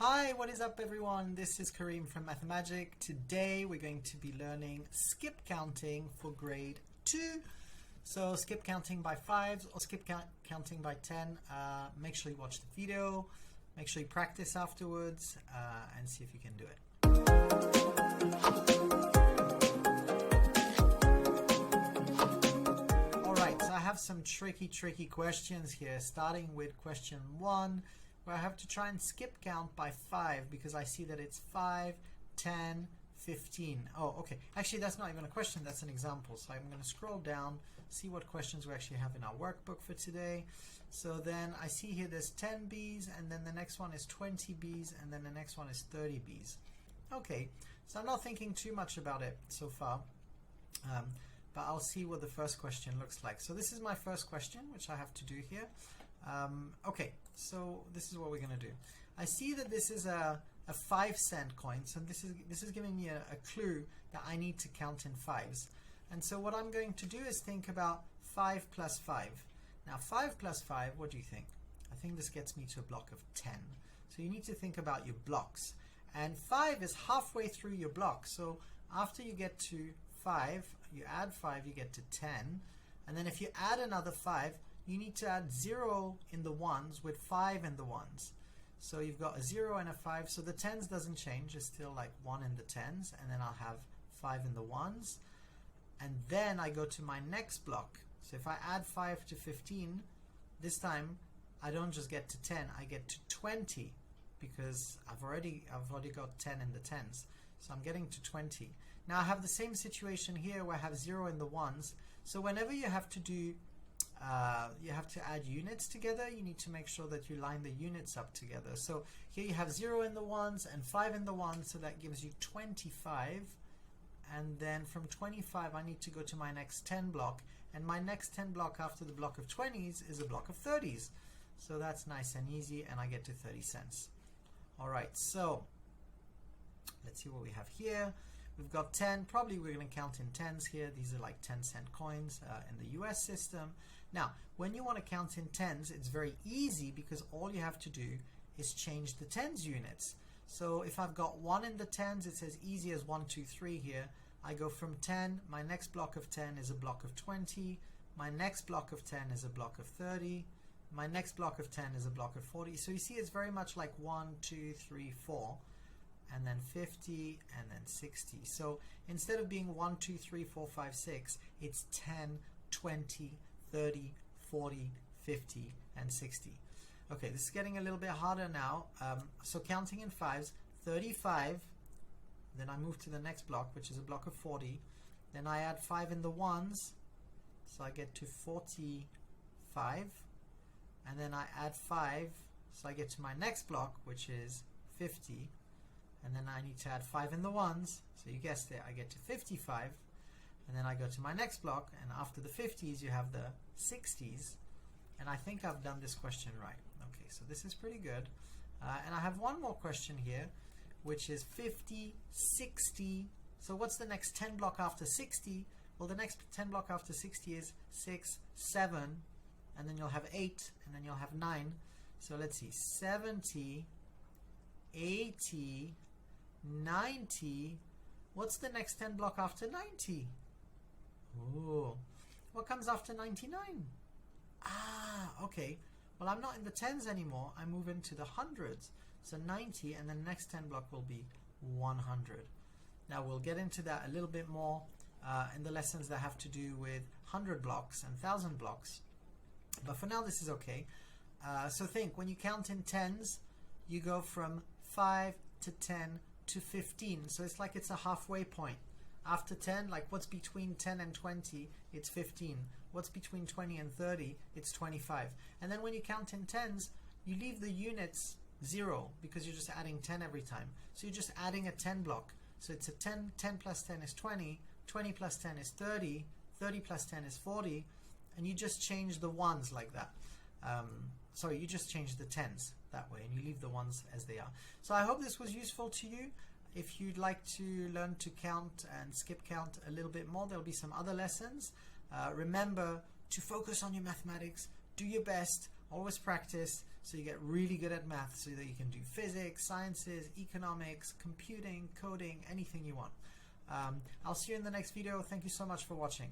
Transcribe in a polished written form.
Hi, what is up everyone? This is Kareem from Mathemagic. Today we're going to be learning skip counting for grade 2. So skip counting by 5s or skip counting by 10. Make sure you watch the video, make sure you practice afterwards and see if you can do it. Alright, so I have some tricky questions here, starting with question 1. Where I have to try and skip count by 5 because I see that it's 5, 10, 15. Oh, okay. Actually, that's not even a question, that's an example. So I'm going to scroll down, see what questions we actually have in our workbook for today. So then I see here there's 10 B's, and then the next one is 20 B's, and then the next one is 30 B's. Okay, so I'm not thinking too much about it so far. But I'll see what the first question looks like. So this is my first question, which I have to do here. Okay, so this is what we're going to do. I see that this is a 5-cent coin, so this is giving me a clue that I need to count in 5s. And so what I'm going to do is think about 5 plus 5. Now 5 plus 5, what do you think? I think this gets me to a block of 10. So you need to think about your blocks. And 5 is halfway through your block. So after you get to 5, you add 5, you get to 10. And then if you add another 5, you need to add 0 in the ones with 5 in the ones. So you've got a 0 and a 5. So the 10s doesn't change. It's still like 1 in the 10s. And then I'll have 5 in the ones. And then I go to my next block. So if I add 5 to 15, this time I don't just get to 10, I get to 20. Because I've already got 10 in the 10s. So I'm getting to 20. Now I have the same situation here where I have 0 in the ones. So whenever you have to do you have to add units together, you need to make sure that you line the units up together. So here you have 0 in the ones and 5 in the ones, so that gives you 25. And then from 25 I need to go to my next 10 block, and my next 10 block after the block of 20s is a block of 30s. So that's nice and easy, and I get to 30 cents. Alright, so let's see what we have here. We've got 10. Probably we're going to count in 10s here. These are like 10-cent coins in the US system. Now, when you want to count in 10s, it's very easy because all you have to do is change the 10s units. So if I've got 1 in the 10s, it's as easy as 1, 2, 3 here. I go from 10. My next block of 10 is a block of 20. My next block of 10 is a block of 30. My next block of 10 is a block of 40. So you see it's very much like 1, 2, 3, 4. And then 50, and then 60. So instead of being 1, 2, 3, 4, 5, 6, it's 10, 20, 30, 40, 50, and 60. Okay, this is getting a little bit harder now. So counting in 5s, 35, then I move to the next block, which is a block of 40. Then I add 5 in the ones, so I get to 45. And then I add 5, so I get to my next block, which is 50. And then I need to add 5 in the ones, so you guessed it, I get to 55. And then I go to my next block, and after the 50s you have the 60s. And I think I've done this question right. Okay, so this is pretty good. And I have one more question here, which is 50, 60. So what's the next 10 block after 60? Well, the next 10 block after 60 is 6, 7, and then you'll have 8, and then you'll have 9. So let's see, 70, 80, 90. What's the next 10 block after 90? Oh, what comes after 99? Ah, okay. Well, I'm not in the 10s anymore. I move into the hundreds. So 90, and then the next 10 block will be 100. Now we'll get into that a little bit more in the lessons that have to do with 100 blocks and 1000 blocks. But for now, this is okay. So think, when you count in 10s, you go from 5 to 10 to 15. So it's like it's a halfway point. After 10, like what's between 10 and 20, it's 15. What's between 20 and 30, it's 25. And then when you count in 10s, you leave the units 0 because you're just adding 10 every time. So you're just adding a 10 block. So it's a 10 plus 10 is 20, 20 plus 10 is 30, 30 plus 10 is 40, and you just change the ones like that. Sorry, you just change the 10s that way, and you leave the ones as they are. So I hope this was useful to you. If you'd like to learn to count and skip count a little bit more, there'll be some other lessons. Remember to focus on your mathematics, do your best, always practice, so you get really good at math so that you can do physics, sciences, economics, computing, coding, anything you want. I'll see you in the next video. Thank you so much for watching.